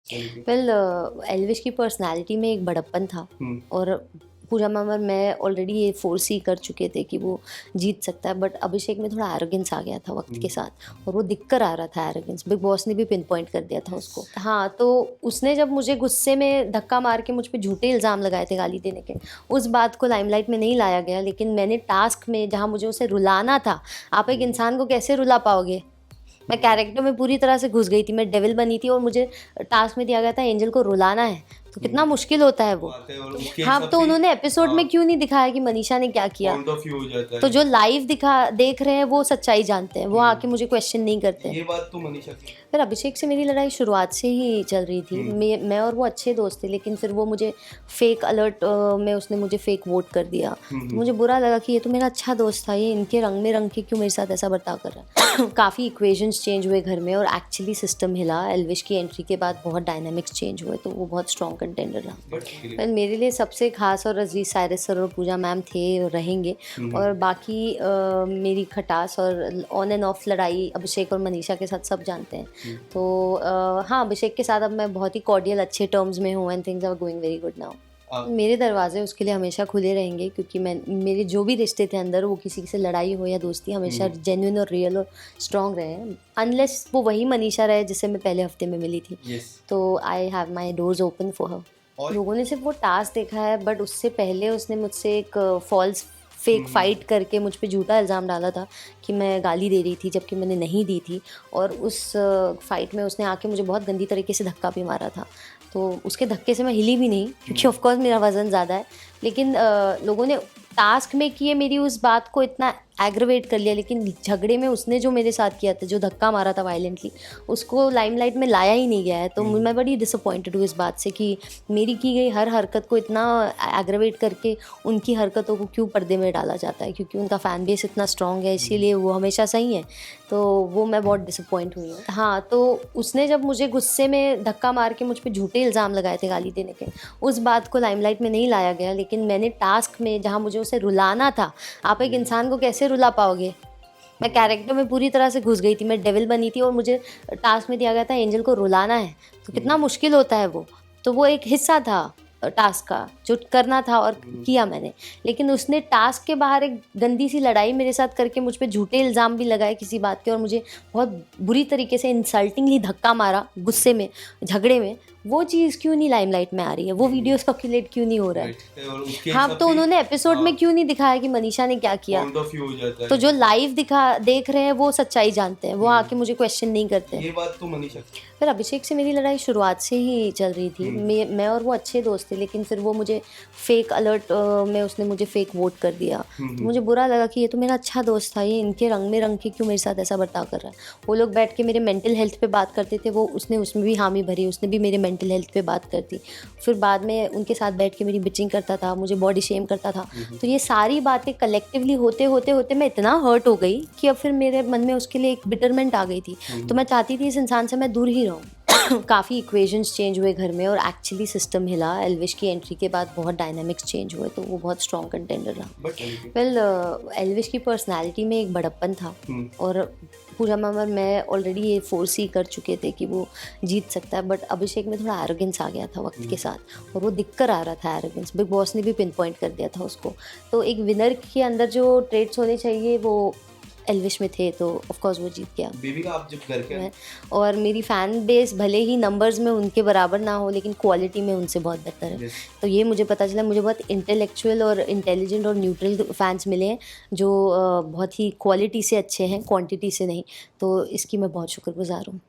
बिल्कुल। वेल एल्विश की पर्सनैलिटी में एक बड़प्पन था हुँ, और पूजा मैम और मैं ऑलरेडी ये फोर्स ही कर चुके थे कि वो जीत सकता है, बट अभिषेक में थोड़ा एरोगेंस आ गया था वक्त हुँ, के साथ और वो दिख कर आ रहा था एरोगेंस। बिग बॉस ने भी पिन पॉइंट कर दिया था उसको। हाँ, तो उसने जब मुझे गुस्से में धक्का मार के मुझ पे झूठे इल्ज़ाम लगाए थे गाली देने के, उस बात को लाइमलाइट में नहीं लाया गया, लेकिन मैंने टास्क में जहाँ मुझे उसे रुलाना था, आप एक हुँ, इंसान को कैसे रुला पाओगे? मैं हुँ। कैरेक्टर में पूरी तरह से घुस गई थी, मैं डेविल बनी थी और मुझे टास्क में दिया गया था एंजल को रुलाना है, तो हुँ, कितना मुश्किल होता है वो। बात है और उसके हाँ, हिसाब तो से उन्होंने एपिसोड हाँ, में क्यों नहीं दिखाया कि मनीषा ने क्या किया? पॉइंट ऑफ व्यू हो जाता तो है। जो लाइव दिखा देख रहे हैं वो सच्चाई जानते हैं, वो हुँ, आके मुझे क्वेश्चन नहीं करते। ये बात तो मनीषा की फिर अभिषेक से मेरी लड़ाई शुरुआत से ही चल रही थी। हुँ, मैं और वो अच्छे दोस्त थे, लेकिन फिर वो मुझे फेक अलर्ट में उसने मुझे फेक वोट कर दिया। हुँ, तो हुँ, मुझे बुरा लगा कि ये तो मेरा अच्छा दोस्त था, ये इनके रंग में रंग के क्यों मेरे साथ ऐसा बर्ताव कर रहा है। काफ़ी इक्वेशंस चेंज हुए घर में और एक्चुअली सिस्टम हिला। एल्विश की एंट्री के बाद बहुत डायनामिक्स चेंज हुए, तो वो बहुत स्ट्रॉन्ग कंटेंडर रहा। बट पर मेरे लिए सबसे खास और अजीज साइरस सर और पूजा मैम थे और रहेंगे। हुँ, और हुँ, बाकी मेरी खटास और ऑन एंड ऑफ लड़ाई अभिषेक और मनीषा के साथ सब जानते हैं। हुँ, तो हाँ, अभिषेक के साथ अब मैं बहुत ही कॉर्डियल अच्छे टर्म्स में हूँ and things are going very good now. Uh, मेरे दरवाजे उसके लिए हमेशा खुले रहेंगे, क्योंकि मैं मेरे जो भी रिश्ते थे अंदर, वो किसी से लड़ाई हो या दोस्ती, हमेशा हुँ, जेन्युइन और रियल और स्ट्रॉन्ग रहे हैं। अनलेस वो वही मनीषा रहे जिससे मैं पहले हफ्ते में मिली थी, येस तो I have my doors open for her. और लोगों ने सिर्फ वो टास्क देखा है, बट उससे पहले उसने मुझसे एक फॉल्स फेक हुँ, फाइट करके मुझ पे झूठा इल्ज़ाम डाला था कि मैं गाली दे रही थी, जबकि मैंने नहीं दी थी। और उस फाइट में उसने आके मुझे बहुत गंदी तरीके से धक्का भी मारा था। तो उसके धक्के से मैं हिली भी नहीं, क्योंकि हुँ, ऑफ कोर्स मेरा वज़न ज़्यादा है। लेकिन लोगों ने टास्क में किए मेरी उस बात को इतना एग्रवेट कर लिया, लेकिन झगड़े में उसने जो मेरे साथ किया था, जो धक्का मारा था वायलेंटली, उसको लाइमलाइट में लाया ही नहीं गया है। तो हुँ, मैं बड़ी डिसअपॉइंटेड हूँ इस बात से कि मेरी की गई हर हरकत को इतना एग्रवेट करके उनकी हरकतों को क्यों पर्दे में डाला जाता है, क्योंकि उनका फ़ैन बेस इतना स्ट्रॉन्ग है, हुँ, इसीलिए वो हमेशा सही है। तो वो मैं बहुत डिसअपॉइंट हुई हूँ। हाँ, तो उसने जब मुझे गुस्से में धक्का मार के मुझ पे झूठे इल्ज़ाम लगाए थे गाली देने के, उस बात को लाइमलाइट में नहीं लाया गया, लेकिन मैंने टास्क में जहाँ मुझे उसे रुलाना था, आप एक हुँ, इंसान को कैसे रुला पाओगे? मैं हुँ, कैरेक्टर में पूरी तरह से घुस गई थी, मैं डेविल बनी थी और मुझे टास्क में दिया गया था एंजल को रुलाना है, तो हुँ, कितना मुश्किल होता है वो। तो वो एक हिस्सा था टास्क का, जो करना था और हुँ, किया मैंने। लेकिन उसने टास्क के बाहर एक गंदी-सी लड़ाई मेरे साथ करके मुझ पे झूठे इल्ज़ाम भी लगाए किसी बात के, और मुझे बहुत बुरी तरीके से इंसल्टिंगली धक्का मारा गुस्से में, झगड़े में। वो चीज़ क्यों नहीं लाइमलाइट में आ रही है? वो हुँ, वीडियो सर्कुलेट क्यों नहीं हो रहा है? राइट और उसके हाँ, हिसाब तो से उन्होंने एपिसोड हाँ, में क्यों नहीं दिखाया कि मनीषा ने क्या किया? पॉइंट ऑफ व्यू हो जाता तो है। जो लाइव देख रहे हैं वो सच्चाई जानते हैं, वो हुँ, आके मुझे क्वेश्चन नहीं करते। ये बात तो मनीषा की फिर अभिषेक से मेरी लड़ाई शुरुआत से ही चल रही थी। हुँ, मैं और वो अच्छे दोस्त थे, लेकिन फिर वो मुझे फेक अलर्ट में उसने मुझे फेक वोट कर दिया। हुँ, तो हुँ, मुझे बुरा लगा कि ये तो मेरा अच्छा दोस्त था, ये इनके रंग में रंग के क्यों मेरे साथ ऐसा बर्ताव कर रहा है। वो लोग बैठ के मेरे मेंटल हेल्थ पे बात करते थे, वो उसने उसमें भी हामी भरी, उसने भी मेरे मेंटल हेल्थ पे बात कर दी। फिर बाद में उनके साथ बैठ के मेरी बिचिंग करता था, मुझे बॉडी शेम करता था। हुँ, हुँ, तो ये सारी बातें कलेक्टिवली होते मैं इतना हर्ट हो गई कि अब फिर मेरे मन में उसके लिए एक बिटरमेंट आ गई थी। तो हुँ, मैं चाहती थी इस इंसान से मैं दूर ही रहूँ। काफ़ी इक्वेशंस चेंज हुए घर में और एक्चुअली सिस्टम हिला। एल्विश की एंट्री के बाद बहुत डायनामिक्स चेंज हुए, तो वो बहुत स्ट्रॉन्ग कंटेंडर रहा। बट बिल्कुल वेल एल्विश की पर्सनैलिटी में एक बड़प्पन था हुँ, और पूजा मैम और मैं ऑलरेडी ये फोर्स ही कर चुके थे कि वो जीत सकता है, बट अभिषेक में थोड़ा एरोगेंस आ गया था वक्त के हुँ, साथ और वो दिख कर आ रहा था एरोगेंस। बिग बॉस ने भी पिन पॉइंट कर दिया था उसको। तो एक विनर के अंदर जो ट्रेड्स होने चाहिए वो एल्विश में थे, तो ऑफ कोर्स वो जीत गया। बेबी का आप जब घर के है। और मेरी फ़ैन बेस भले ही नंबर्स में उनके बराबर ना हो, लेकिन क्वालिटी में उनसे बहुत बेहतर है। यस तो ये मुझे पता चला, मुझे बहुत इंटेलेक्चुअल और इंटेलिजेंट और न्यूट्रल फैन्स मिले हैं, जो बहुत ही क्वालिटी से अच्छे हैं, क्वांटिटी से नहीं। तो इसकी मैं बहुत शुक्रगुज़ार हूँ।